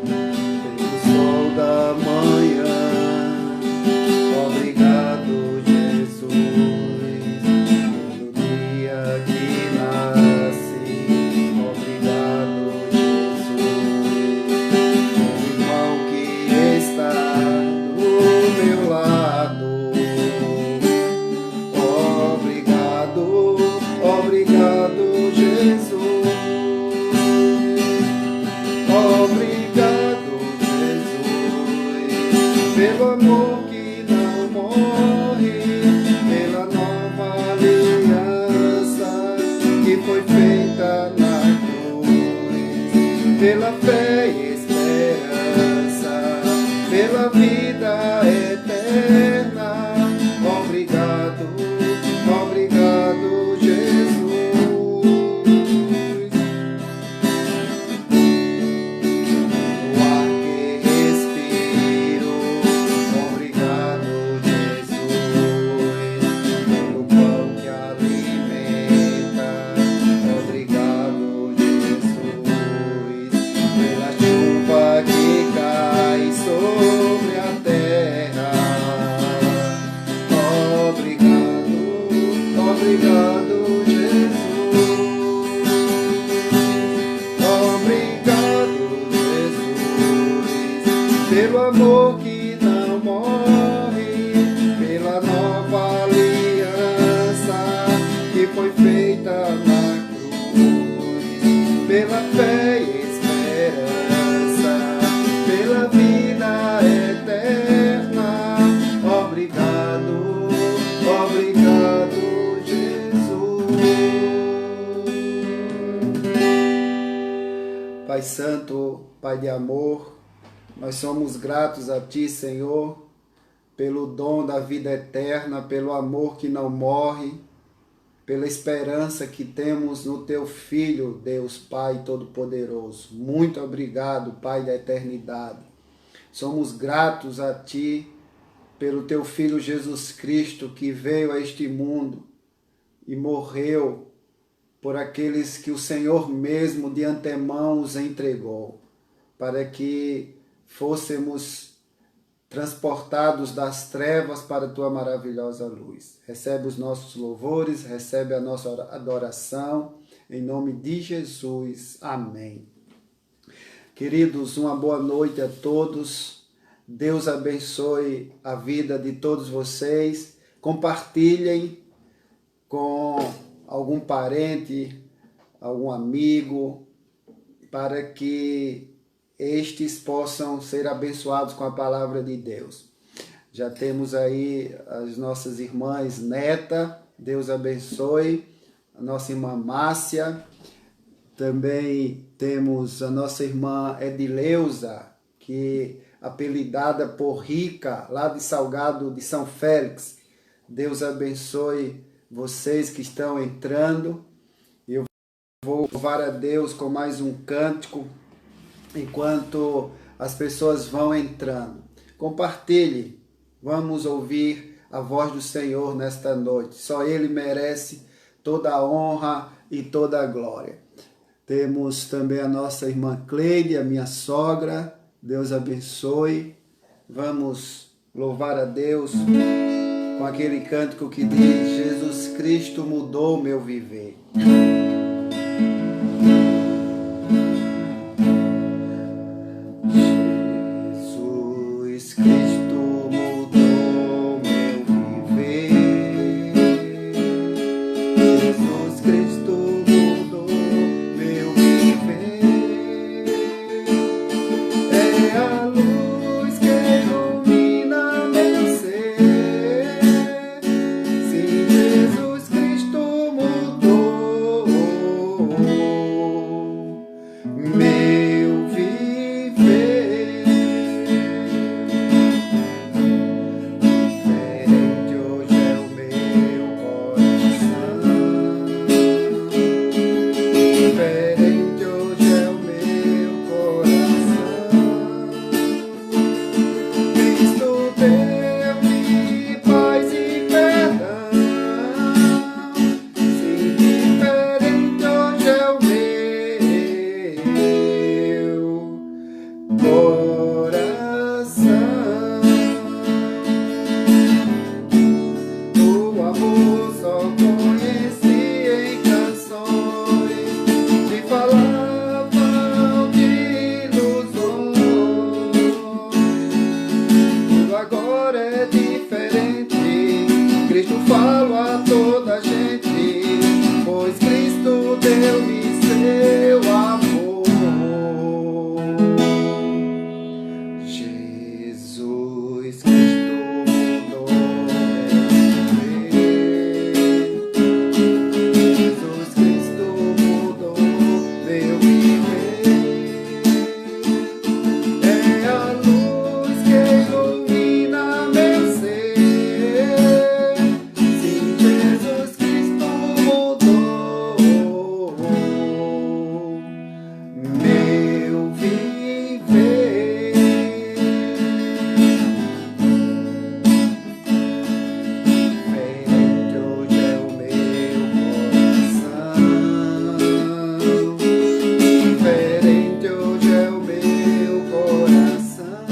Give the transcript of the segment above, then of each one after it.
pelo sol da manhã. Obrigado, Jesus, pelo dia que nasci. Obrigado, Jesus, pelo irmão que está do meu lado. Obrigado, obrigado, Jesus. Obrigado, Jesus, pelo amor que não morre, pela nova aliança que foi feita na cruz, pela fé e esperança, pela vida eterna. Obrigado, obrigado, Jesus. O ar que respiro, obrigado, Jesus. Pelo pão que alimenta, obrigado, Jesus. Pela chuva que cai sobre a terra. Obrigado, obrigado, Jesus. Obrigado, Jesus, pelo amor que não morre, pela nova aliança que foi feita na cruz, pela fé e esperança, pela vida eterna. Obrigado, obrigado, Jesus. Pai Santo, Pai de amor, nós somos gratos a Ti, Senhor, pelo dom da vida eterna, pelo amor que não morre, pela esperança que temos no Teu Filho, Deus Pai Todo-Poderoso. Muito obrigado, Pai da eternidade. Somos gratos a Ti pelo Teu Filho Jesus Cristo, que veio a este mundo e morreu por aqueles que o Senhor mesmo de antemão os entregou, para que fôssemos transportados das trevas para a Tua maravilhosa luz. Recebe os nossos louvores, recebe a nossa adoração, em nome de Jesus. Amém. Queridos, uma boa noite a todos. Deus abençoe a vida de todos vocês. Compartilhem com algum parente, algum amigo, para que estes possam ser abençoados com a palavra de Deus. Já temos aí as nossas irmãs Neta, Deus abençoe, a nossa irmã Márcia, também temos a nossa irmã Edileuza, que apelidada por Rica, lá de Salgado de São Félix. Deus abençoe vocês que estão entrando. Eu vou louvar a Deus com mais um cântico, enquanto as pessoas vão entrando. Compartilhe, vamos ouvir a voz do Senhor nesta noite. Só Ele merece toda a honra e toda a glória. Temos também a nossa irmã Cleide, a minha sogra. Deus abençoe. Vamos louvar a Deus com aquele cântico que diz: Jesus Cristo mudou meu viver. Jesus Cristo mudou meu viver. Jesus Cristo mudou meu viver. É a luz que ilumina meu ser. Sim, Jesus Cristo mudou Jesus Cristo mudou meu viver. Jesus Cristo mudou meu viver. É a luz que ilumina meu ser. Sim, Jesus Cristo mudou meu viver. Diferente hoje é o meu coração. Diferente hoje é o meu coração.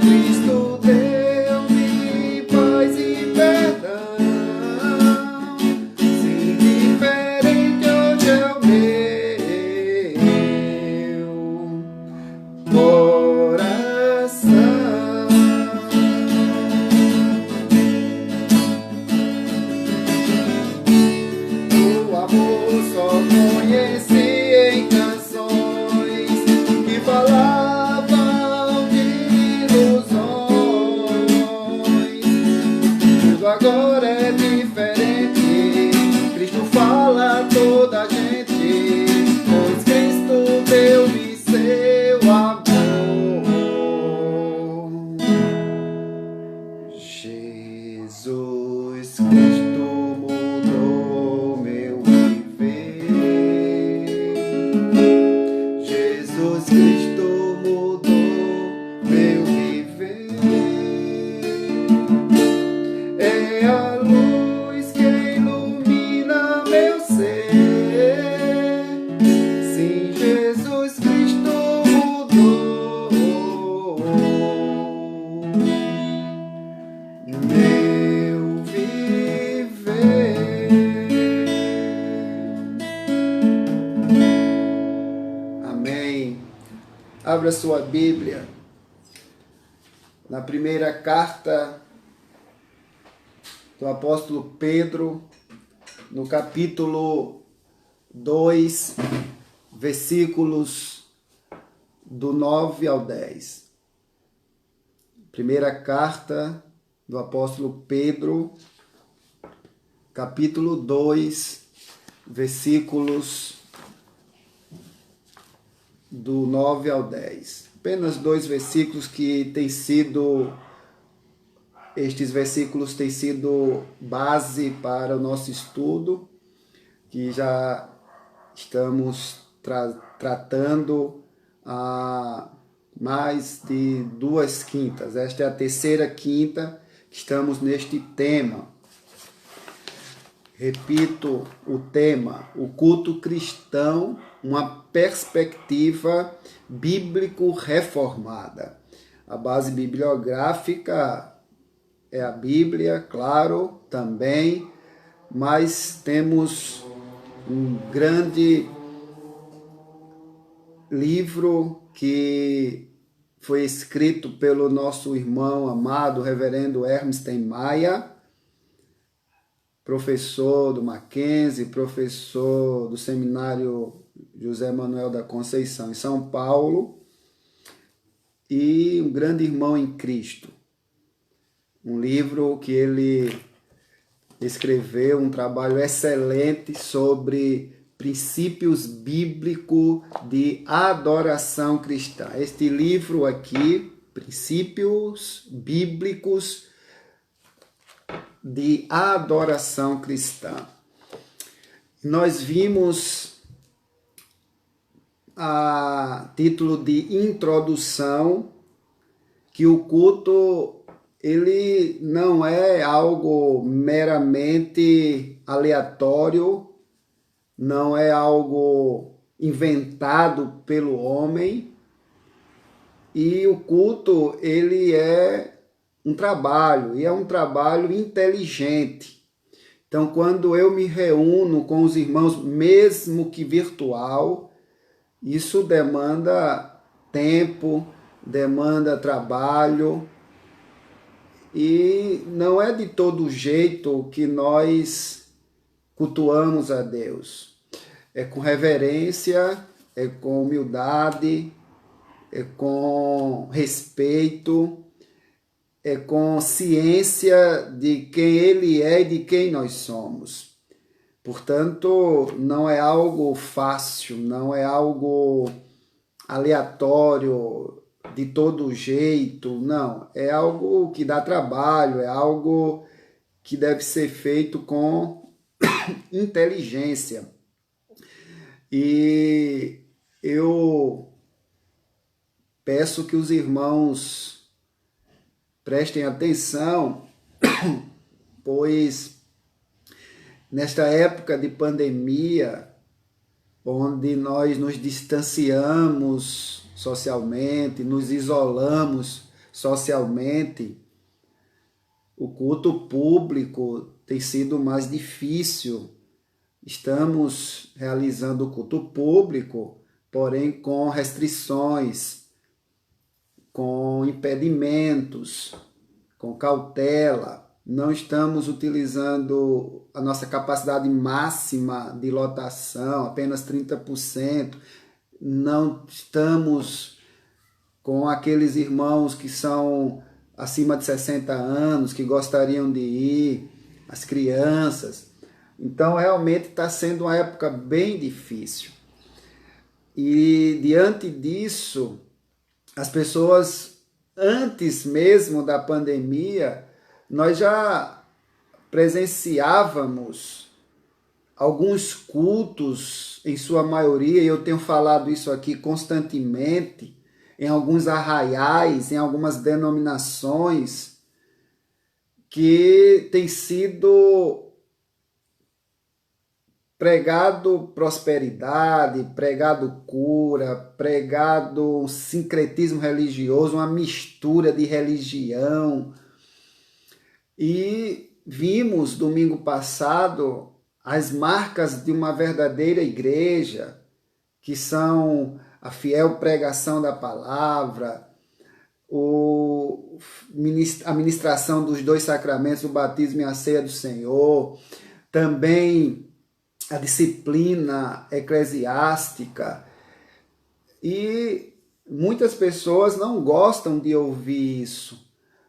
Cristo deu-me paz e perdão. Sim, diferente hoje é o meu coração. O amor só conheci em canções que falavam de ilusões. Tudo agora é diferente. Cristo fala a toda a gente, pois Cristo deu-me seu amor. Jesus Cristo mudou meu viver. Jesus Cristo mudou meu viver. É a luz que ilumina meu ser. Sim, Jesus Cristo mudou meu viver. Amém. Abra sua Bíblia na primeira carta do apóstolo Pedro, no capítulo 2, versículos do 9 ao 10. Primeira carta do apóstolo Pedro, capítulo 2, versículos do 9 ao 10. Apenas 2 versículos que têm sido, estes versículos têm sido base para o nosso estudo, que já estamos tratando há mais de 2 quintas. Esta é a terceira quinta que estamos neste tema. Repito o tema: o culto cristão, uma perspectiva bíblico-reformada. A base bibliográfica é a Bíblia, claro, também, mas temos um grande livro que foi escrito pelo nosso irmão amado, reverendo Hermes Maia, professor do Mackenzie, professor do seminário José Manuel da Conceição em São Paulo, e um grande irmão em Cristo. Um livro que ele escreveu, um trabalho excelente sobre princípios bíblicos de adoração cristã. Este livro aqui, Princípios Bíblicos de Adoração Cristã. Nós vimos a título de introdução que o culto ele não é algo meramente aleatório, não é algo inventado pelo homem, e o culto ele é um trabalho, e é um trabalho inteligente. Então, quando eu me reúno com os irmãos, mesmo que virtual, isso demanda tempo, demanda trabalho, e não é de todo jeito que nós cultuamos a Deus. É com reverência, é com humildade, é com respeito, é com ciência de quem Ele é e de quem nós somos. Portanto, não é algo fácil, não é algo aleatório, de todo jeito, não. É algo que dá trabalho, é algo que deve ser feito com inteligência. E eu peço que os irmãos prestem atenção, pois nesta época de pandemia, onde nós nos distanciamos socialmente, nos isolamos socialmente, o culto público tem sido mais difícil. Estamos realizando o culto público, porém com restrições, com impedimentos, com cautela. Não estamos utilizando a nossa capacidade máxima de lotação, apenas 30%. Não estamos com aqueles irmãos que são acima de 60 anos, que gostariam de ir, as crianças. Então, realmente está sendo uma época bem difícil. E, diante disso, as pessoas, antes mesmo da pandemia, nós já presenciávamos alguns cultos, em sua maioria, e eu tenho falado isso aqui constantemente, em alguns arraiais, em algumas denominações, que tem sido pregado prosperidade, pregado cura, pregado um sincretismo religioso, uma mistura de religião. E vimos domingo passado as marcas de uma verdadeira igreja, que são a fiel pregação da palavra, a ministração dos 2 sacramentos, o batismo e a ceia do Senhor, também a disciplina eclesiástica. E muitas pessoas não gostam de ouvir isso.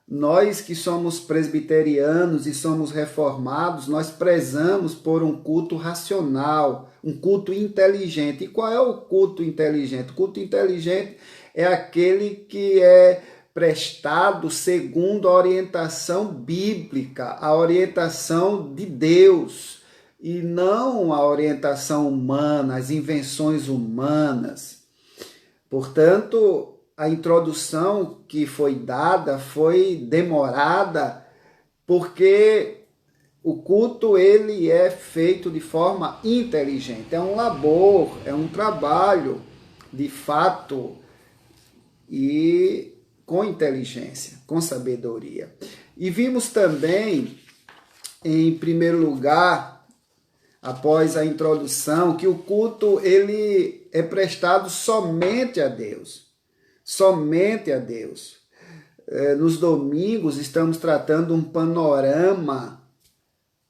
Nós que somos presbiterianos e somos reformados, nós prezamos por um culto racional, um culto inteligente. E qual é o culto inteligente? O culto inteligente é aquele que é prestado segundo a orientação bíblica, a orientação de Deus, e não a orientação humana, as invenções humanas. Portanto, a introdução que foi dada foi demorada, porque o culto ele é feito de forma inteligente. É um labor, é um trabalho, de fato, e com inteligência, com sabedoria. E vimos também, em primeiro lugar, após a introdução, que o culto ele é prestado somente a Deus. Somente a Deus. Nos domingos estamos tratando um panorama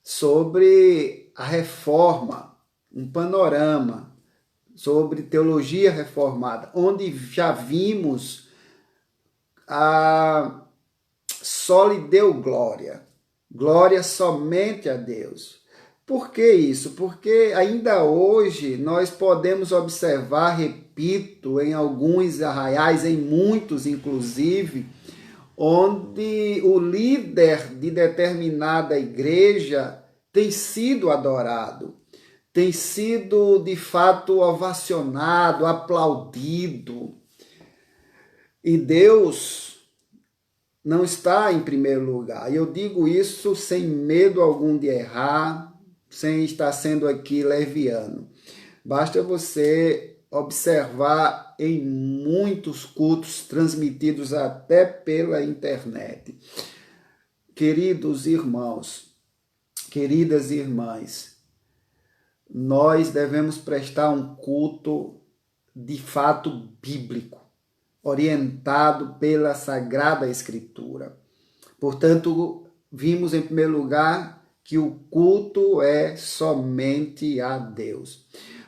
sobre a reforma, um panorama sobre teologia reformada, onde já vimos a só lhe deu glória, glória somente a Deus. Por que isso? Porque ainda hoje nós podemos observar, repito, em alguns arraiais, em muitos inclusive, onde o líder de determinada igreja tem sido adorado, tem sido de fato ovacionado, aplaudido. E Deus não está em primeiro lugar. E eu digo isso sem medo algum de errar, sem estar sendo aqui leviano. Basta você observar em muitos cultos transmitidos até pela internet. Queridos irmãos, queridas irmãs, nós devemos prestar um culto de fato bíblico, orientado pela Sagrada Escritura. Portanto, vimos em primeiro lugar que o culto é somente a Deus.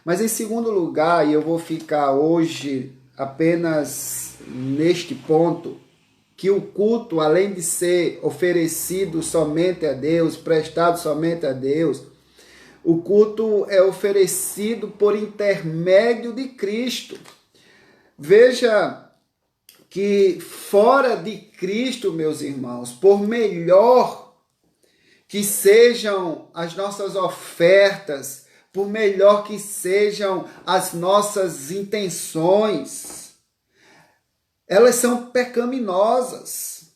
Mas em segundo lugar, e eu vou ficar hoje apenas neste ponto, que o culto, além de ser oferecido somente a Deus, prestado somente a Deus, o culto é oferecido por intermédio de Cristo. Veja que fora de Cristo, meus irmãos, por melhor que sejam as nossas ofertas, por melhor que sejam as nossas intenções, elas são pecaminosas,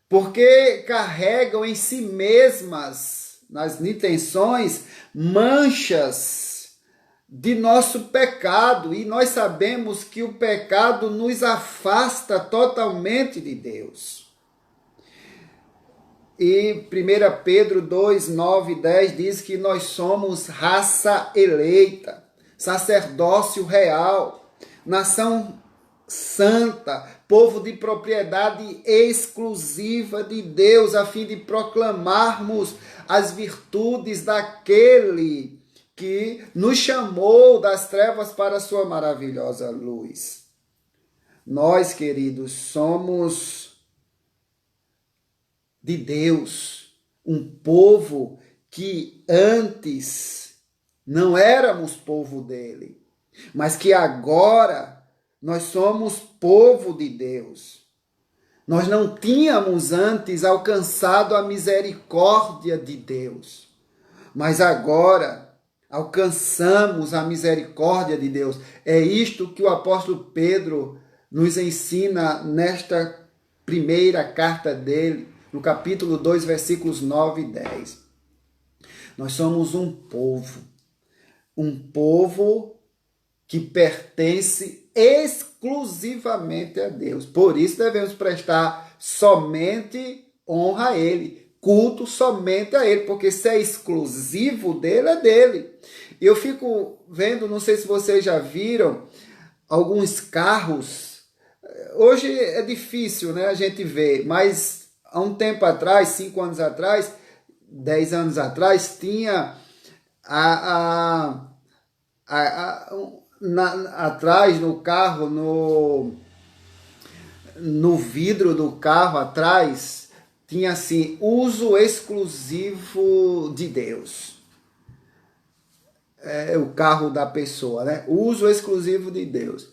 porque carregam em si mesmas, nas intenções, manchas de nosso pecado, e nós sabemos que o pecado nos afasta totalmente de Deus. E 1 Pedro 2, 9 e 10 diz que nós somos raça eleita, sacerdócio real, nação santa, povo de propriedade exclusiva de Deus, a fim de proclamarmos as virtudes daquele que nos chamou das trevas para a sua maravilhosa luz. Nós, queridos, somos de Deus, um povo que antes não éramos povo dele, mas que agora nós somos povo de Deus. Nós não tínhamos antes alcançado a misericórdia de Deus, mas agora alcançamos a misericórdia de Deus. É isto que o apóstolo Pedro nos ensina nesta primeira carta dele, no capítulo 2, versículos 9 e 10. Nós somos um povo que pertence exclusivamente a Deus. Por isso devemos prestar somente honra a Ele, culto somente a Ele, porque se é exclusivo dele, é dele. E eu fico vendo, não sei se vocês já viram, alguns carros. Hoje é difícil, né, a gente ver, mas há um tempo atrás, 5 anos atrás, 10 anos atrás, tinha atrás no carro, no vidro do carro atrás, tinha assim, uso exclusivo de Deus. É o carro da pessoa, né? Uso exclusivo de Deus.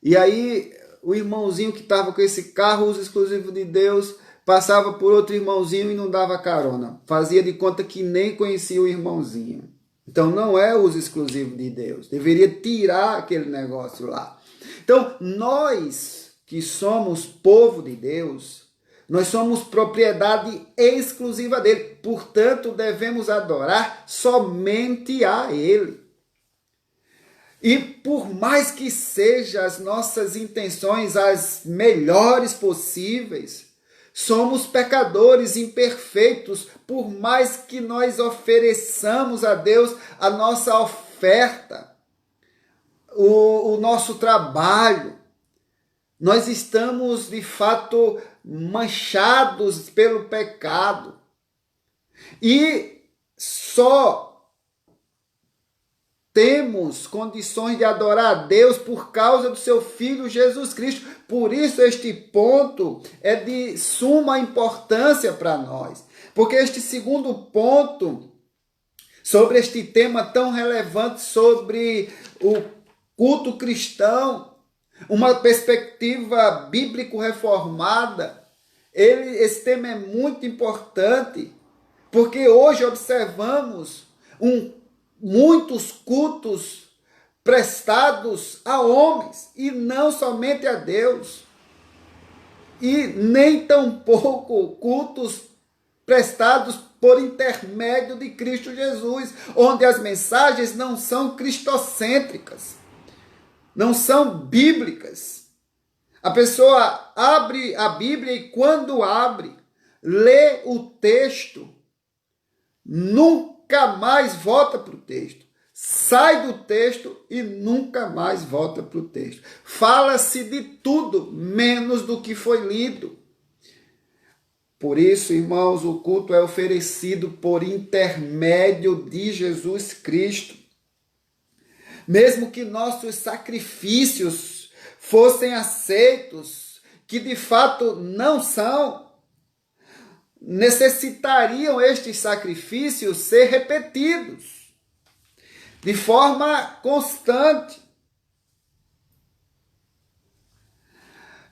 E aí o irmãozinho que estava com esse carro, uso exclusivo de Deus, passava por outro irmãozinho e não dava carona. Fazia de conta que nem conhecia o irmãozinho. Então não é uso exclusivo de Deus. Deveria tirar aquele negócio lá. Então nós que somos povo de Deus, nós somos propriedade exclusiva dele. Portanto, devemos adorar somente a ele. E por mais que sejam as nossas intenções as melhores possíveis, somos pecadores imperfeitos, por mais que nós ofereçamos a Deus a nossa oferta, o nosso trabalho. Nós estamos, de fato, manchados pelo pecado. E só temos condições de adorar a Deus por causa do seu Filho Jesus Cristo. Por isso este ponto é de suma importância para nós. Porque este segundo ponto, sobre este tema tão relevante, sobre o culto cristão, uma perspectiva bíblico-reformada, esse tema é muito importante, porque hoje observamos muitos cultos prestados a homens e não somente a Deus. E nem tampouco cultos prestados por intermédio de Cristo Jesus, onde as mensagens não são cristocêntricas, não são bíblicas. A pessoa abre a Bíblia e quando abre, lê o texto, nunca mais volta para o texto. Sai do texto e nunca mais volta para o texto. Fala-se de tudo, menos do que foi lido. Por isso, irmãos, o culto é oferecido por intermédio de Jesus Cristo. mesmo que nossos sacrifícios fossem aceitos, que de fato não são, necessitariam estes sacrifícios ser repetidos de forma constante.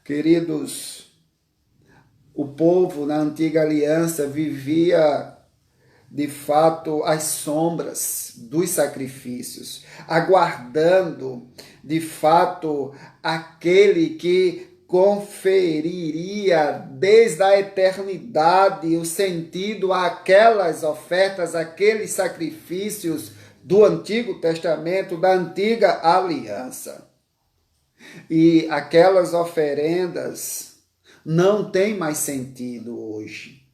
Queridos, o povo na antiga aliança vivia de fato as sombras dos sacrifícios, aguardando de fato aquele que conferiria desde a eternidade o sentido àquelas ofertas, aqueles sacrifícios do Antigo Testamento, da antiga aliança. E aquelas oferendas não têm mais sentido hoje.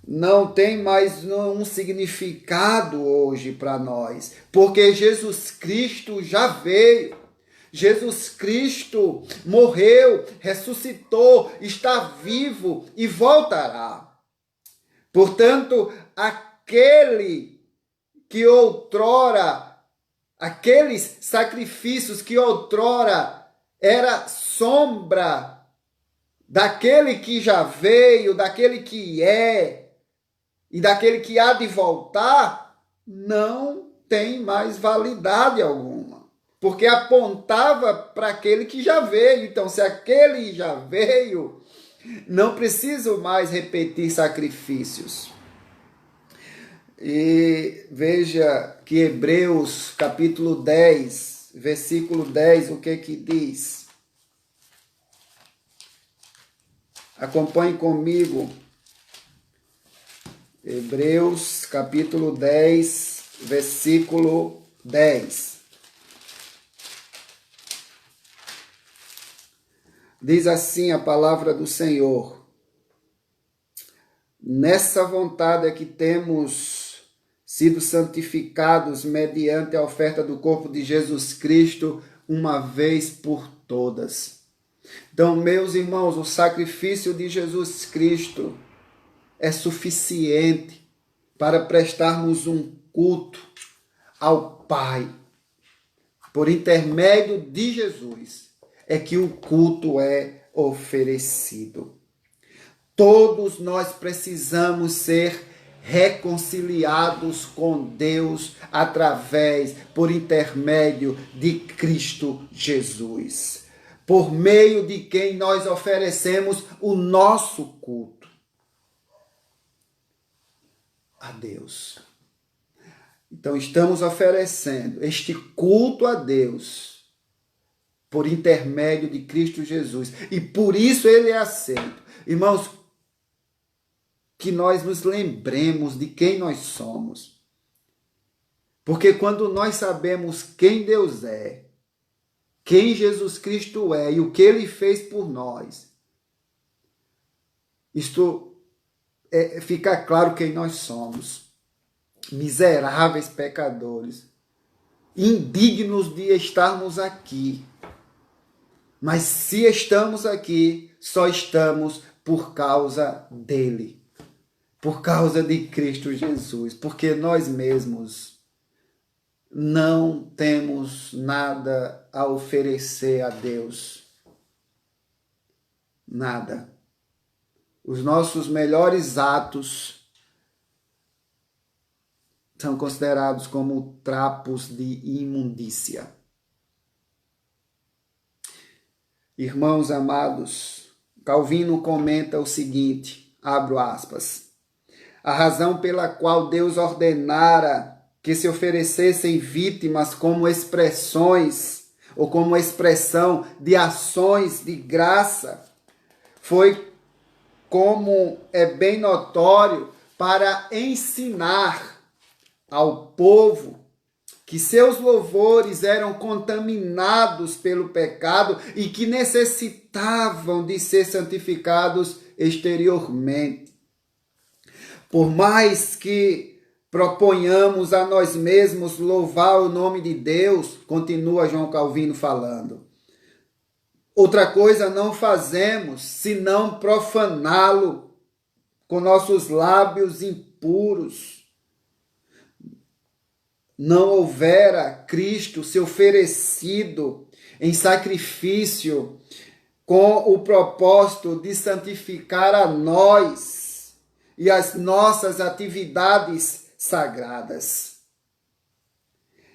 Não tem mais um significado hoje para nós, porque Jesus Cristo já veio. Jesus Cristo morreu, ressuscitou, está vivo e voltará. Portanto, aqueles sacrifícios que outrora era sombra daquele que já veio, daquele que é e daquele que há de voltar, não tem mais validade alguma, porque apontava para aquele que já veio. Então, se aquele já veio, não preciso mais repetir sacrifícios. E veja que Hebreus capítulo 10, versículo 10, o que diz? Acompanhe comigo. Hebreus capítulo 10, versículo 10. Diz assim a palavra do Senhor: nessa vontade é que temos sido santificados mediante a oferta do corpo de Jesus Cristo, uma vez por todas. Então, meus irmãos, o sacrifício de Jesus Cristo é suficiente para prestarmos um culto ao Pai. Por intermédio de Jesus é que o culto é oferecido. Todos nós precisamos ser reconciliados com Deus por intermédio de Cristo Jesus, por meio de quem nós oferecemos o nosso culto a Deus. Então, estamos oferecendo este culto a Deus por intermédio de Cristo Jesus. E por isso ele é aceito. Irmãos, que nós nos lembremos de quem nós somos. Porque quando nós sabemos quem Deus é, quem Jesus Cristo é e o que ele fez por nós, fica claro quem nós somos. Miseráveis pecadores, indignos de estarmos aqui. Mas se estamos aqui, só estamos por causa dele, por causa de Cristo Jesus, porque nós mesmos não temos nada a oferecer a Deus. Nada. Os nossos melhores atos são considerados como trapos de imundícia. Irmãos amados, Calvino comenta o seguinte, abro aspas: a razão pela qual Deus ordenara que se oferecessem vítimas como expressões ou como expressão de ações de graça foi, como é bem notório, para ensinar ao povo que seus louvores eram contaminados pelo pecado e que necessitavam de ser santificados exteriormente. Por mais que proponhamos a nós mesmos louvar o nome de Deus, continua João Calvino falando, outra coisa não fazemos senão profaná-lo com nossos lábios impuros. não houvera Cristo se oferecido em sacrifício com o propósito de santificar a nós e as nossas atividades sagradas.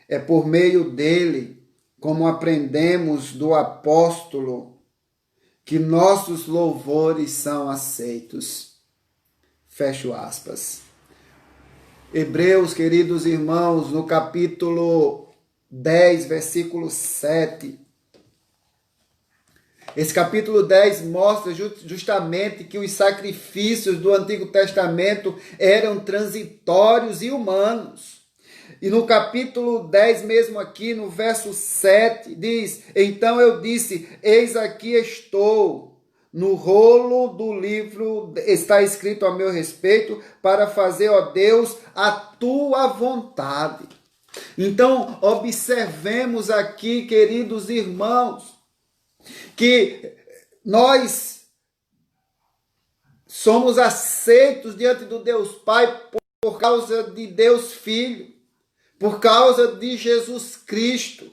É por meio dele, como aprendemos do apóstolo, que nossos louvores são aceitos. Fecho aspas. Hebreus, queridos irmãos, no capítulo 10, versículo 7. Esse capítulo 10 mostra justamente que os sacrifícios do Antigo Testamento eram transitórios e humanos. E no capítulo 10 mesmo aqui, no verso 7, diz: então eu disse, eis aqui estou, no rolo do livro está escrito a meu respeito, para fazer, ó Deus, a tua vontade. Então, observemos aqui, queridos irmãos, que nós somos aceitos diante do Deus Pai por causa de Deus Filho, por causa de Jesus Cristo,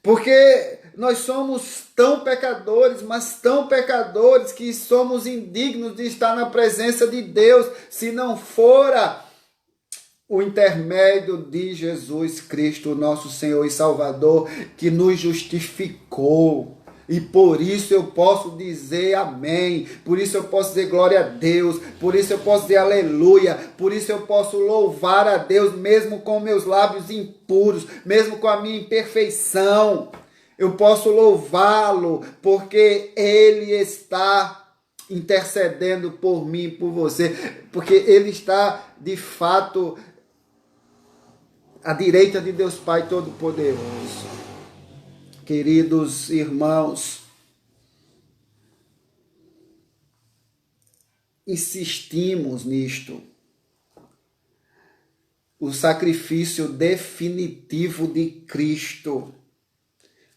porque nós somos tão pecadores, mas tão pecadores que somos indignos de estar na presença de Deus, se não fora o intermédio de Jesus Cristo, nosso Senhor e Salvador, que nos justificou. E por isso eu posso dizer amém, por isso eu posso dizer glória a Deus, por isso eu posso dizer aleluia, por isso eu posso louvar a Deus, mesmo com meus lábios impuros, mesmo com a minha imperfeição. Eu posso louvá-lo, porque Ele está intercedendo por mim e por você, porque Ele está, de fato, à direita de Deus Pai Todo-Poderoso. Queridos irmãos, insistimos nisto. O sacrifício definitivo de Cristo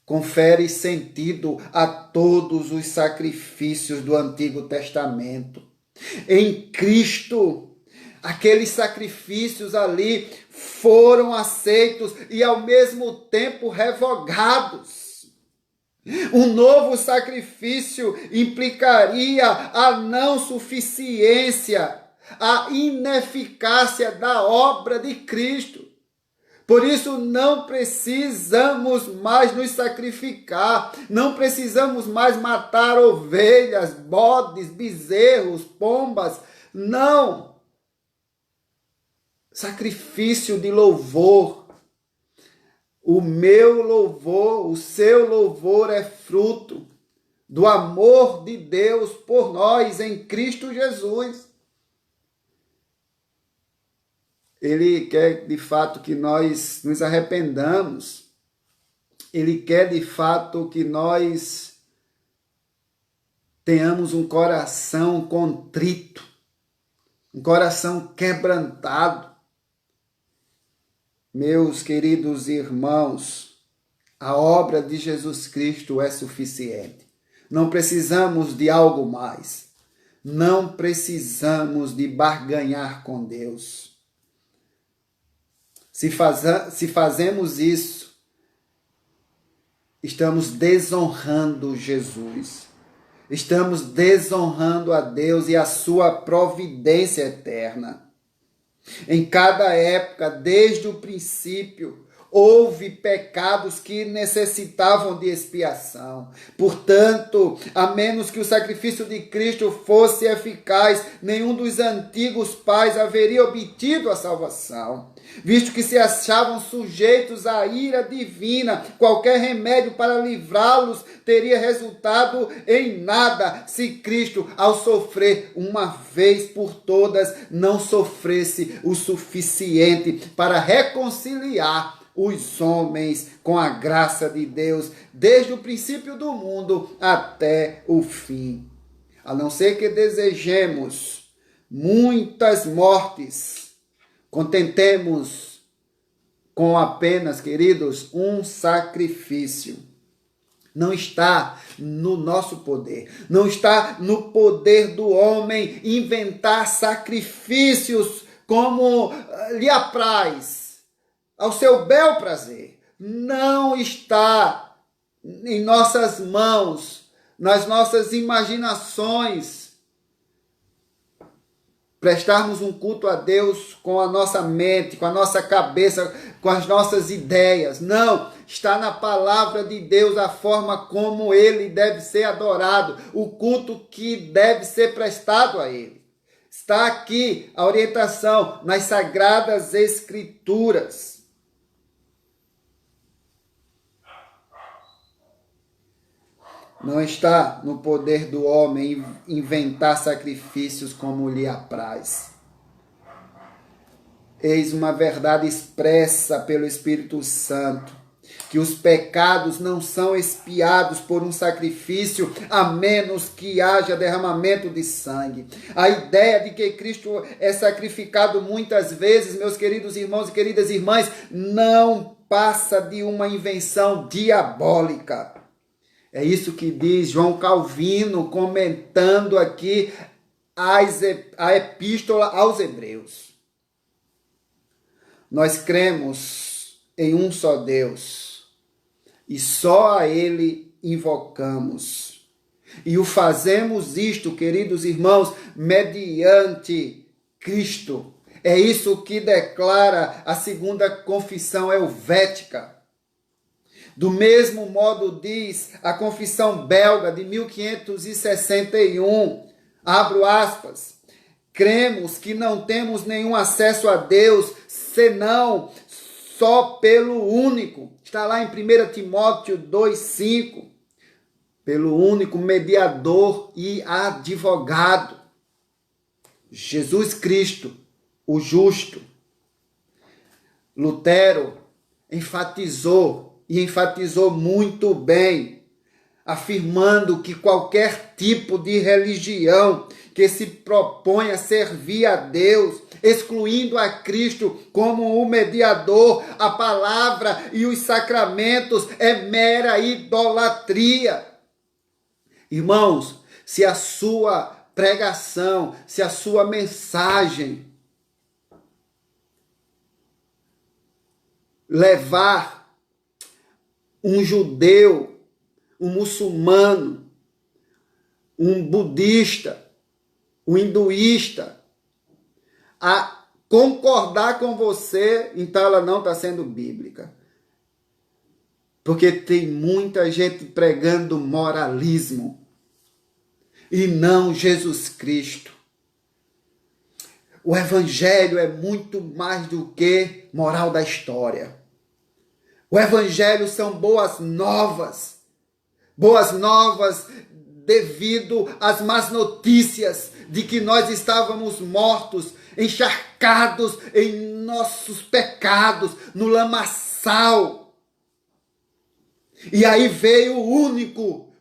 confere sentido a todos os sacrifícios do Antigo Testamento. Em Cristo, aqueles sacrifícios ali foram aceitos e ao mesmo tempo revogados. Um novo sacrifício implicaria a não suficiência, a ineficácia da obra de Cristo. Por isso não precisamos mais nos sacrificar, não precisamos mais matar ovelhas, bodes, bezerros, pombas, não. Sacrifício de louvor. O meu louvor, o seu louvor é fruto do amor de Deus por nós em Cristo Jesus. Ele quer de fato que nós nos arrependamos. Ele quer de fato que nós tenhamos um coração contrito, um coração quebrantado. Meus queridos irmãos, a obra de Jesus Cristo é suficiente. Não precisamos de algo mais. Não precisamos de barganhar com Deus. Se fazemos isso, estamos desonrando Jesus. Estamos desonrando a Deus e a sua providência eterna. Em cada época, desde o princípio, houve pecados que necessitavam de expiação. Portanto, a menos que o sacrifício de Cristo fosse eficaz, nenhum dos antigos pais haveria obtido a salvação, visto que se achavam sujeitos à ira divina. Qualquer remédio para livrá-los teria resultado em nada, se Cristo, ao sofrer uma vez por todas, não sofresse o suficiente para reconciliar os homens com a graça de Deus, desde o princípio do mundo até o fim. A não ser que desejemos muitas mortes, contentemos com apenas, queridos, um sacrifício. Não está no nosso poder, não está no poder do homem inventar sacrifícios como lhe apraz. ao seu bel prazer. Não está em nossas mãos, nas nossas imaginações, prestarmos um culto a Deus com a nossa mente, com a nossa cabeça, com as nossas ideias. Não, está na palavra de Deus a forma como Ele deve ser adorado, o culto que deve ser prestado a Ele. Está aqui a orientação nas Sagradas Escrituras. Não está no poder do homem inventar sacrifícios como lhe apraz. Eis uma verdade expressa pelo Espírito Santo, que os pecados não são expiados por um sacrifício, a menos que haja derramamento de sangue. A ideia de que Cristo é sacrificado muitas vezes, meus queridos irmãos e queridas irmãs, não passa de uma invenção diabólica. É isso que diz João Calvino, comentando aqui a epístola aos Hebreus. Nós cremos em um só Deus e só a Ele invocamos. E o fazemos isto, queridos irmãos, mediante Cristo. É isso que declara a segunda confissão helvética. Do mesmo modo diz a confissão belga de 1561, abro aspas, cremos que não temos nenhum acesso a Deus, senão só pelo único, está lá em 1 Timóteo 2,5, pelo único mediador e advogado, Jesus Cristo, o justo. Lutero enfatizou muito bem, afirmando que qualquer tipo de religião que se propõe a servir a Deus, excluindo a Cristo como o mediador, a palavra e os sacramentos, é mera idolatria. Irmãos, se a sua pregação, se a sua mensagem levar um judeu, um muçulmano, um budista, um hinduísta a concordar com você, então ela não está sendo bíblica. Porque tem muita gente pregando moralismo e não Jesus Cristo. O Evangelho é muito mais do que moral da história. O Evangelho são boas novas devido às más notícias de que nós estávamos mortos, encharcados em nossos pecados, no lamaçal. E aí veio o único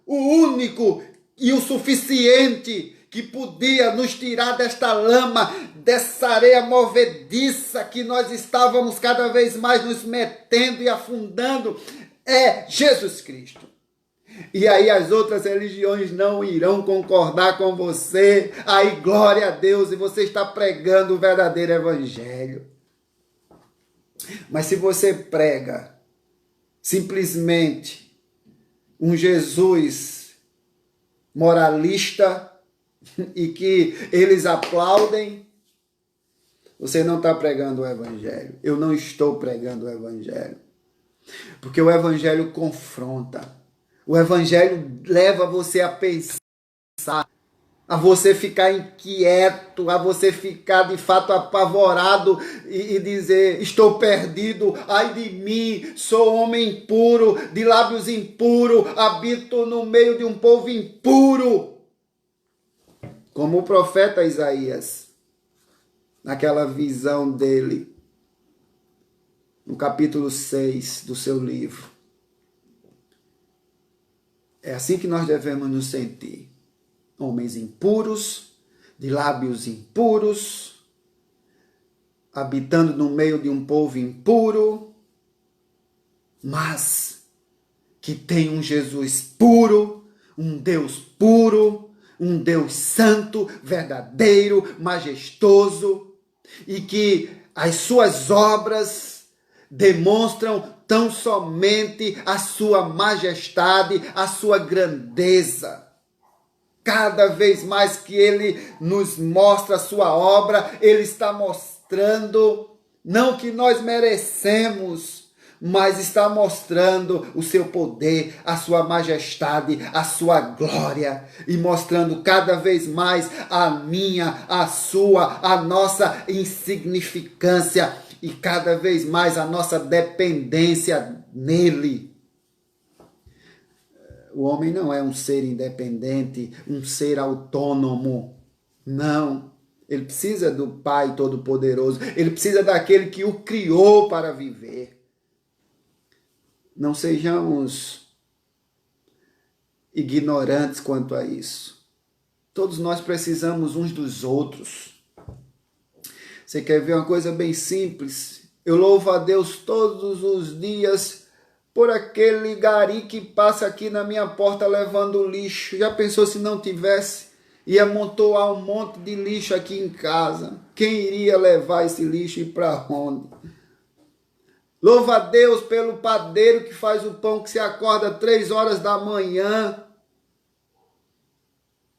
e o suficiente que podia nos tirar desta lama, dessa areia movediça que nós estávamos cada vez mais nos metendo e afundando, é Jesus Cristo. E aí as outras religiões não irão concordar com você. Aí glória a Deus, e você está pregando o verdadeiro evangelho. Mas se você prega simplesmente um Jesus moralista e que eles aplaudem, você não está pregando o evangelho. Eu não estou pregando o evangelho. Porque o evangelho confronta. O evangelho leva você a pensar, a você ficar inquieto, a você ficar de fato apavorado e dizer, estou perdido, ai de mim, sou homem impuro, de lábios impuros, habito no meio de um povo impuro. Como o profeta Isaías, naquela visão dele, no capítulo 6 do seu livro. É assim que nós devemos nos sentir. Homens impuros, de lábios impuros, habitando no meio de um povo impuro, mas que tem um Jesus puro, um Deus puro, um Deus santo, verdadeiro, majestoso, e que as suas obras demonstram tão somente a sua majestade, a sua grandeza. Cada vez mais que ele nos mostra a sua obra, ele está mostrando, não que nós merecemos, mas está mostrando o seu poder, a sua majestade, a sua glória, e mostrando cada vez mais a minha, a sua, a nossa insignificância, e cada vez mais a nossa dependência nele. O homem não é um ser independente, um ser autônomo. Não. Ele precisa do Pai Todo-Poderoso. Ele precisa daquele que o criou para viver. Não sejamos ignorantes quanto a isso. Todos nós precisamos uns dos outros. Você quer ver uma coisa bem simples? Eu louvo a Deus todos os dias por aquele gari que passa aqui na minha porta levando lixo. Já pensou se não tivesse? Ia amontoar um monte de lixo aqui em casa. Quem iria levar esse lixo e para onde? Louva a Deus pelo padeiro que faz o pão, que se acorda 3 horas da manhã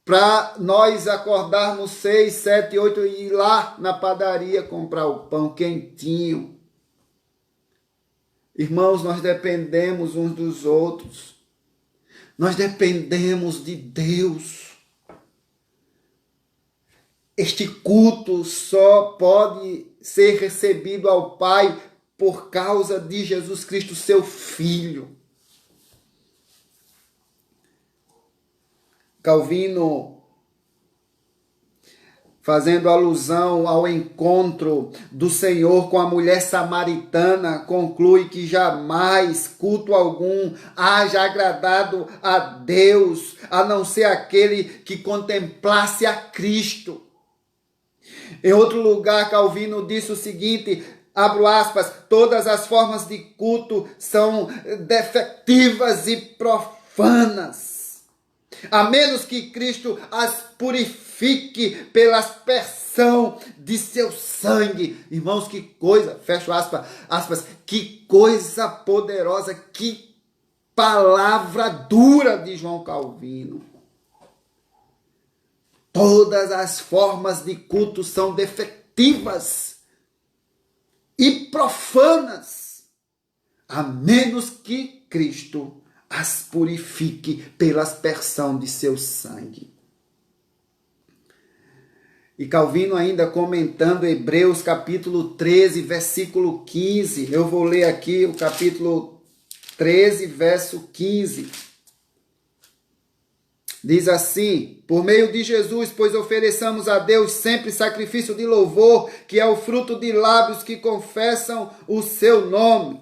para nós acordarmos 6, 7, 8 e ir lá na padaria comprar o pão quentinho. Irmãos, nós dependemos uns dos outros. Nós dependemos de Deus. Este culto só pode ser recebido ao Pai por causa de Jesus Cristo, seu Filho. Calvino, fazendo alusão ao encontro do Senhor com a mulher samaritana, conclui que jamais culto algum haja agradado a Deus, a não ser aquele que contemplasse a Cristo. Em outro lugar, Calvino disse o seguinte, abro aspas, todas as formas de culto são defectivas e profanas, a menos que Cristo as purifique pela aspersão de seu sangue. Irmãos, que coisa, fecho aspas, que coisa poderosa, que palavra dura de João Calvino. Todas as formas de culto são defectivas e profanas, a menos que Cristo as purifique pela aspersão de seu sangue. E Calvino ainda comentando Hebreus capítulo 13, versículo 15. Eu vou ler aqui o capítulo 13, verso 15. Diz assim, por meio de Jesus, pois ofereçamos a Deus sempre sacrifício de louvor, que é o fruto de lábios que confessam o seu nome.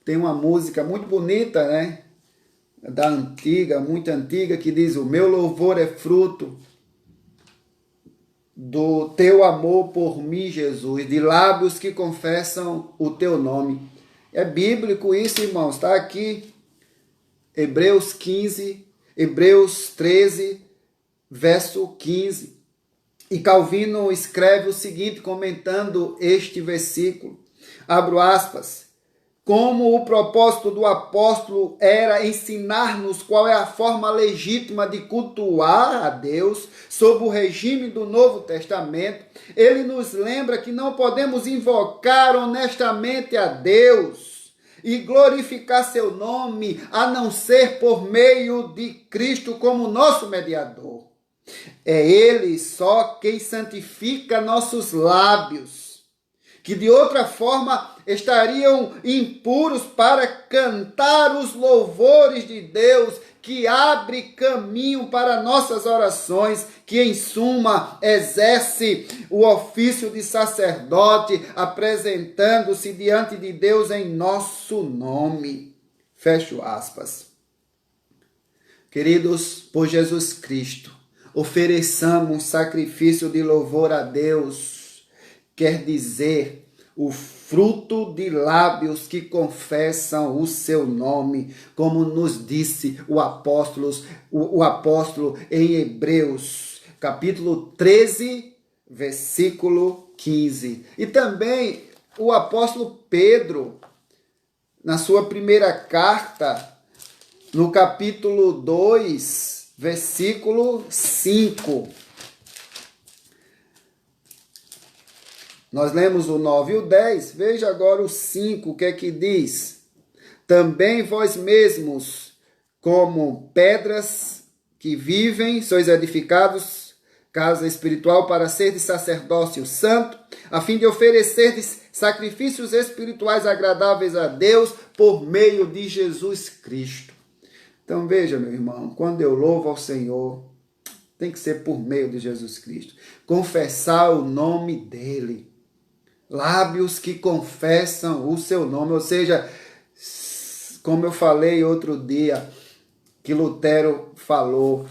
Tem uma música muito bonita, né? Muito antiga, que diz, o meu louvor é fruto do teu amor por mim, Jesus, de lábios que confessam o teu nome. É bíblico isso, irmãos, está aqui, Hebreus 13, verso 15. E Calvino escreve o seguinte, comentando este versículo, abro aspas, como o propósito do apóstolo era ensinar-nos qual é a forma legítima de cultuar a Deus sob o regime do Novo Testamento, ele nos lembra que não podemos invocar honestamente a Deus e glorificar seu nome a não ser por meio de Cristo como nosso mediador. É ele só quem santifica nossos lábios, que de outra forma estariam impuros para cantar os louvores de Deus, que abre caminho para nossas orações, que em suma exerce o ofício de sacerdote, apresentando-se diante de Deus em nosso nome. Fecho aspas. Queridos, por Jesus Cristo, ofereçamos sacrifício de louvor a Deus, quer dizer, o fruto de lábios que confessam o seu nome, como nos disse o apóstolo em Hebreus, capítulo 13, versículo 15. E também o apóstolo Pedro, na sua primeira carta, no capítulo 2, versículo 5. Nós lemos o 9 e o 10, veja agora o 5, o que é que diz? Também vós mesmos, como pedras que vivem, sois edificados, casa espiritual, para seres sacerdócio santo, a fim de oferecerdes sacrifícios espirituais agradáveis a Deus por meio de Jesus Cristo. Então veja, meu irmão, quando eu louvo ao Senhor, tem que ser por meio de Jesus Cristo. Confessar o nome dele. Lábios que confessam o seu nome, ou seja, como eu falei outro dia, que Lutero falou,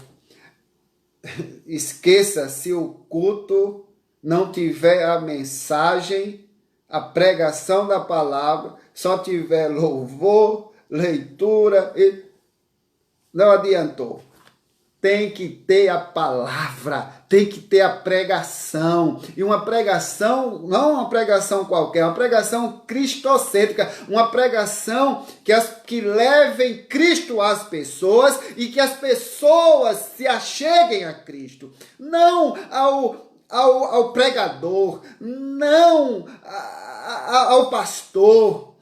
esqueça se o culto não tiver a mensagem, a pregação da palavra, só tiver louvor, leitura, não adiantou. Tem que ter a palavra, tem que ter a pregação. E uma pregação, não uma pregação qualquer, uma pregação cristocêntrica, uma pregação que levem Cristo às pessoas e que as pessoas se acheguem a Cristo. Não ao pregador, não ao pastor,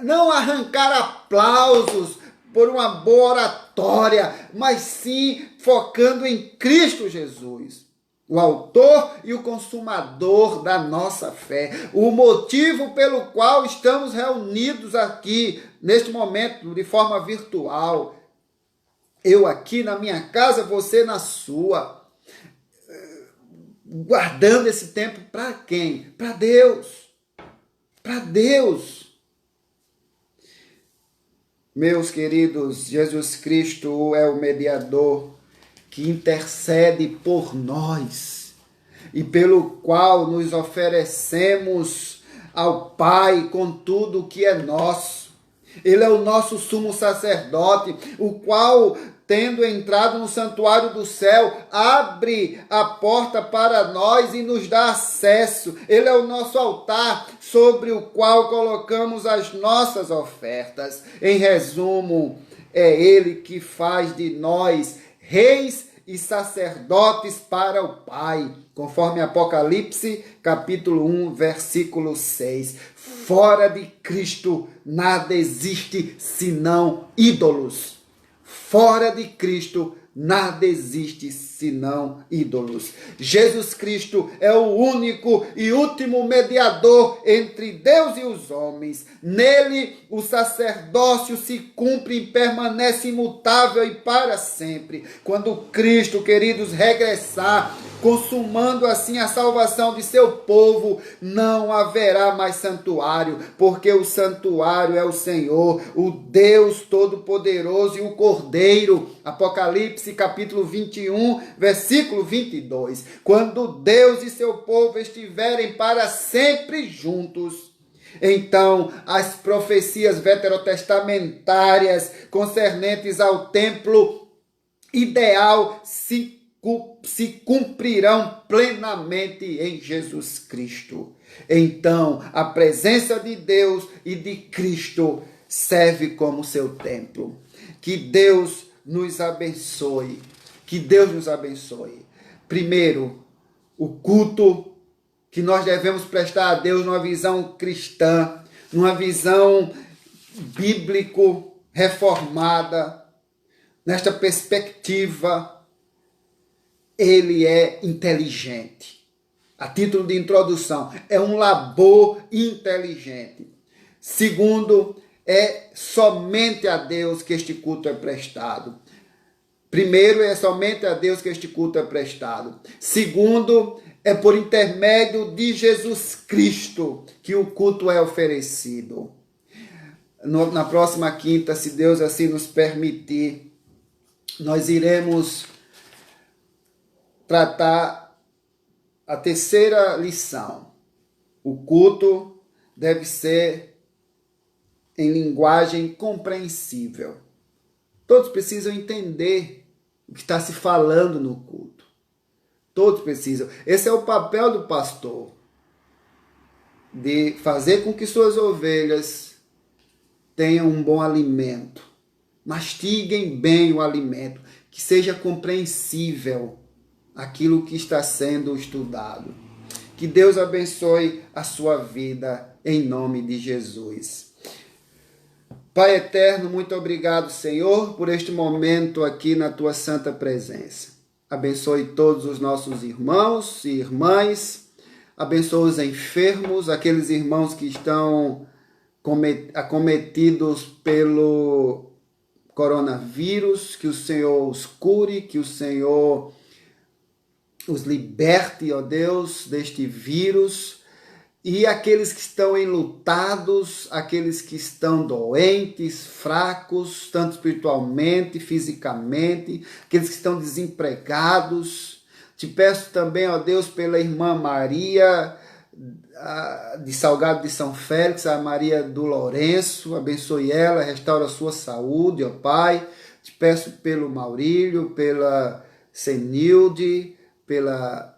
não arrancar aplausos por uma boa oratória, mas sim focando em Cristo Jesus, o autor e o consumador da nossa fé, o motivo pelo qual estamos reunidos aqui, neste momento, de forma virtual. Eu aqui na minha casa, você na sua, guardando esse tempo para quem? Para Deus. Para Deus. Meus queridos, Jesus Cristo é o mediador que intercede por nós e pelo qual nos oferecemos ao Pai com tudo o que é nosso. Ele é o nosso sumo sacerdote, o qual, tendo entrado no santuário do céu, abre a porta para nós e nos dá acesso. Ele é o nosso altar, sobre o qual colocamos as nossas ofertas. Em resumo, é Ele que faz de nós reis e sacerdotes para o Pai, conforme Apocalipse, capítulo 1, versículo 6. Fora de Cristo nada existe senão ídolos. Fora de Cristo nada existe senão ídolos. Jesus Cristo é o único e último mediador entre Deus e os homens. Nele o sacerdócio se cumpre e permanece imutável e para sempre. Quando Cristo, queridos, regressar, consumando assim a salvação de seu povo, não haverá mais santuário, porque o santuário é o Senhor, o Deus Todo-Poderoso e o Cordeiro. Apocalipse capítulo 21, versículo 22. Quando Deus e seu povo estiverem para sempre juntos, então as profecias veterotestamentárias concernentes ao templo ideal se cumprirão plenamente em Jesus Cristo. Então, a presença de Deus e de Cristo serve como seu templo. Que Deus nos abençoe. Que Deus nos abençoe. Primeiro, o culto que nós devemos prestar a Deus numa visão cristã, numa visão bíblico reformada, nesta perspectiva. Ele é inteligente. A título de introdução, é um labor inteligente. Segundo, é somente a Deus que este culto é prestado. Primeiro, é somente a Deus que este culto é prestado. Segundo, é por intermédio de Jesus Cristo que o culto é oferecido. Na próxima quinta, se Deus assim nos permitir, nós iremos tratar a terceira lição. O culto deve ser em linguagem compreensível. Todos precisam entender o que está se falando no culto. Todos precisam. Esse é o papel do pastor. de fazer com que suas ovelhas tenham um bom alimento. Mastiguem bem o alimento, que seja compreensível aquilo que está sendo estudado. Que Deus abençoe a sua vida em nome de Jesus. Pai eterno, muito obrigado, Senhor, por este momento aqui na tua santa presença. Abençoe todos os nossos irmãos e irmãs. Abençoe os enfermos, aqueles irmãos que estão acometidos pelo coronavírus, que o Senhor os cure, que o Senhor os liberte, ó Deus, deste vírus. E aqueles que estão enlutados, aqueles que estão doentes, fracos, tanto espiritualmente, fisicamente, aqueles que estão desempregados. Te peço também, ó Deus, pela irmã Maria, de Salgado de São Félix, a Maria do Lourenço, abençoe ela, restaura a sua saúde, ó Pai. Te peço pelo Maurílio, pela Senilde, pela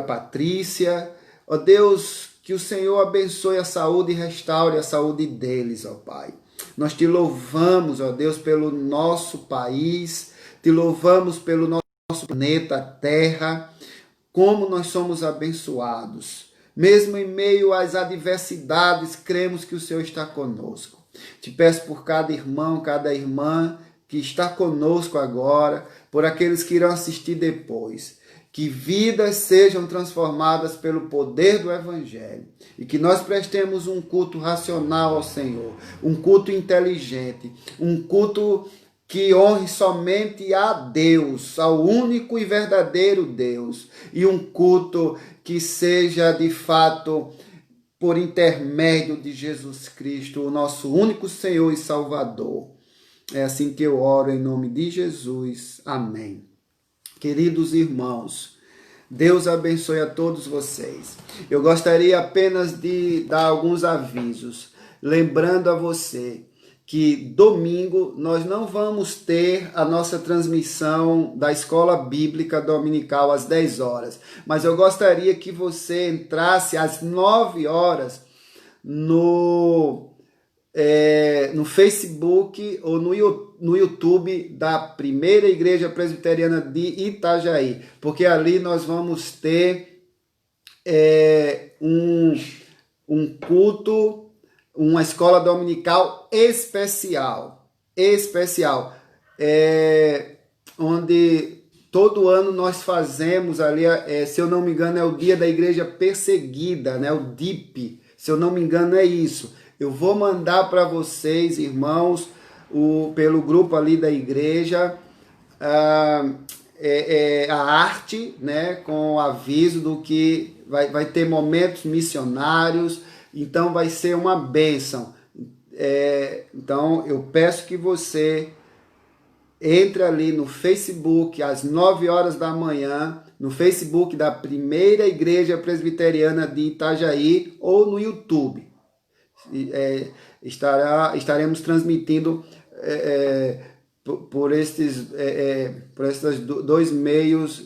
Patrícia. Ó Deus, que o Senhor abençoe a saúde e restaure a saúde deles, ó Pai. Nós te louvamos, ó Deus, pelo nosso país, te louvamos pelo nosso planeta Terra, como nós somos abençoados. Mesmo em meio às adversidades, cremos que o Senhor está conosco. Te peço por cada irmão, cada irmã que está conosco agora, por aqueles que irão assistir depois. Que vidas sejam transformadas pelo poder do Evangelho e que nós prestemos um culto racional ao Senhor, um culto inteligente, um culto que honre somente a Deus, ao único e verdadeiro Deus, e um culto que seja de fato por intermédio de Jesus Cristo, o nosso único Senhor e Salvador. É assim que eu oro em nome de Jesus. Amém. Queridos irmãos, Deus abençoe a todos vocês. Eu gostaria apenas de dar alguns avisos, lembrando a você que domingo nós não vamos ter a nossa transmissão da Escola Bíblica Dominical às 10 horas, mas eu gostaria que você entrasse às 9 horas no Facebook ou no YouTube da Primeira Igreja Presbiteriana de Itajaí, porque ali nós vamos ter um culto, uma escola dominical especial, onde todo ano nós fazemos ali, se eu não me engano, é o Dia da Igreja Perseguida, né? O DIP, se eu não me engano é isso. Eu vou mandar para vocês, irmãos, pelo grupo ali da igreja, a arte, né, com o aviso do que vai ter momentos missionários, então vai ser uma bênção. Então eu peço que você entre ali no Facebook às 9 horas da manhã, no Facebook da Primeira Igreja Presbiteriana de Itajaí ou no YouTube. Estaremos transmitindo por esses dois meios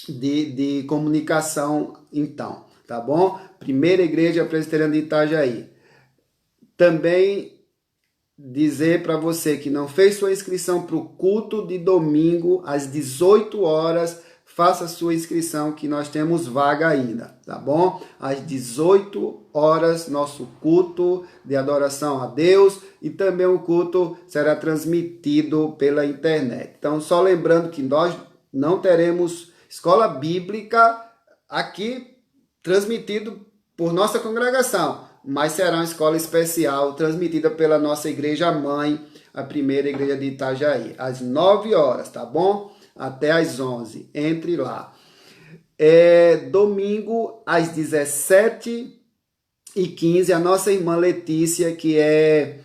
de comunicação, então, tá bom? Primeira Igreja Presbiteriana de Itajaí. Também dizer para você que não fez sua inscrição para o culto de domingo às 18 horas, faça sua inscrição que nós temos vaga ainda, tá bom? Às 18 horas, nosso culto de adoração a Deus e também o culto será transmitido pela internet. Então, só lembrando que nós não teremos escola bíblica aqui transmitido por nossa congregação, mas será uma escola especial transmitida pela nossa igreja mãe, a Primeira Igreja de Itajaí, às 9 horas, tá bom? Até às 11, entre lá. Domingo, às 17h15, a nossa irmã Letícia, que é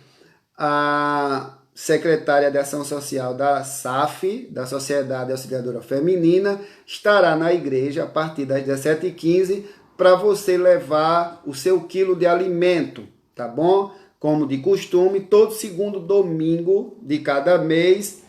a secretária de Ação Social da SAF, da Sociedade Auxiliadora Feminina, estará na igreja a partir das 17h15 para você levar o seu quilo de alimento, tá bom? Como de costume, todo segundo domingo de cada mês,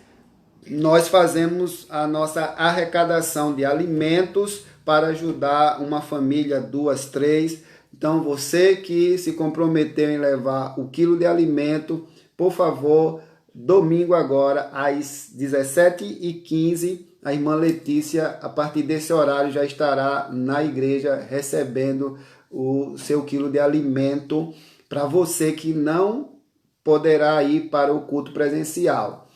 nós fazemos a nossa arrecadação de alimentos para ajudar uma família, 2, 3, Então, você que se comprometeu em levar o quilo de alimento, por favor, domingo agora, às 17h15, a irmã Letícia, a partir desse horário, já estará na igreja recebendo o seu quilo de alimento para você que não poderá ir para o culto presencial.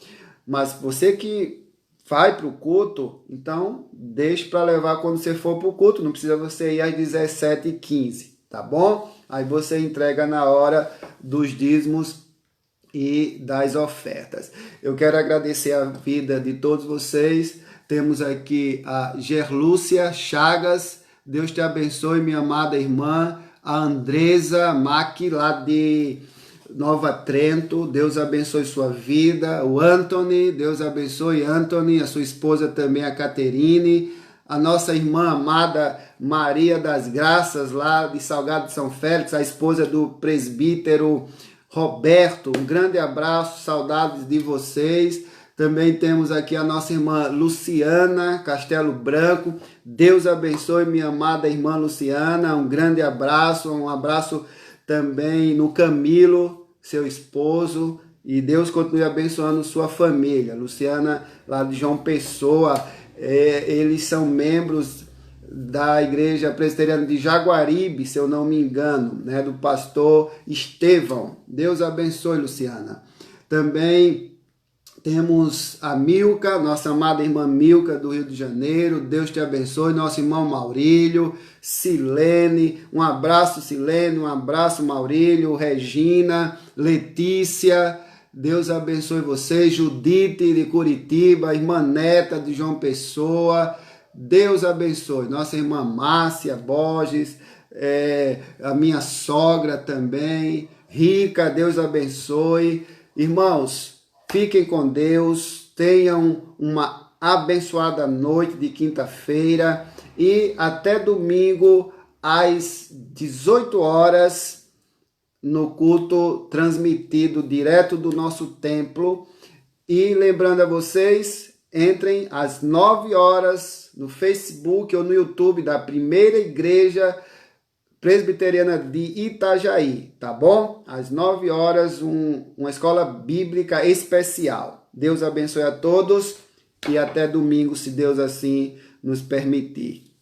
Mas você que vai para o culto, então deixe para levar quando você for para o culto, não precisa você ir às 17h15, tá bom? Aí você entrega na hora dos dízimos e das ofertas. Eu quero agradecer a vida de todos vocês. Temos aqui a Gerlúcia Chagas, Deus te abençoe, minha amada irmã. A Andresa Mack, lá de Nova Trento, Deus abençoe sua vida. O Anthony, Deus abençoe Anthony, a sua esposa também, a Caterine. A nossa irmã amada Maria das Graças, lá de Salgado de São Félix, a esposa do presbítero Roberto. Um grande abraço, saudades de vocês. Também temos aqui a nossa irmã Luciana Castelo Branco. Deus abençoe minha amada irmã Luciana. Um grande abraço. Um abraço também no Camilo, seu esposo. E Deus continue abençoando sua família. Luciana, lá de João Pessoa. Eles são membros da Igreja Presbiteriana de Jaguaribe, se eu não me engano, né, do pastor Estevão. Deus abençoe, Luciana. Também temos a Milka, nossa amada irmã Milka, do Rio de Janeiro. Deus te abençoe. Nosso irmão Maurílio, Silene, um abraço, Silene, um abraço, Maurílio, Regina, Letícia, Deus abençoe vocês. Judite, de Curitiba, irmã Neta, de João Pessoa, Deus abençoe. Nossa irmã Márcia Borges, a minha sogra também, Rica, Deus abençoe. Irmãos, fiquem com Deus, tenham uma abençoada noite de quinta-feira e até domingo às 18 horas no culto transmitido direto do nosso templo. E lembrando a vocês, entrem às 9 horas no Facebook ou no YouTube da Primeira Igreja Presbiteriana de Itajaí, tá bom? Às 9 horas, uma escola bíblica especial. Deus abençoe a todos e até domingo, se Deus assim nos permitir.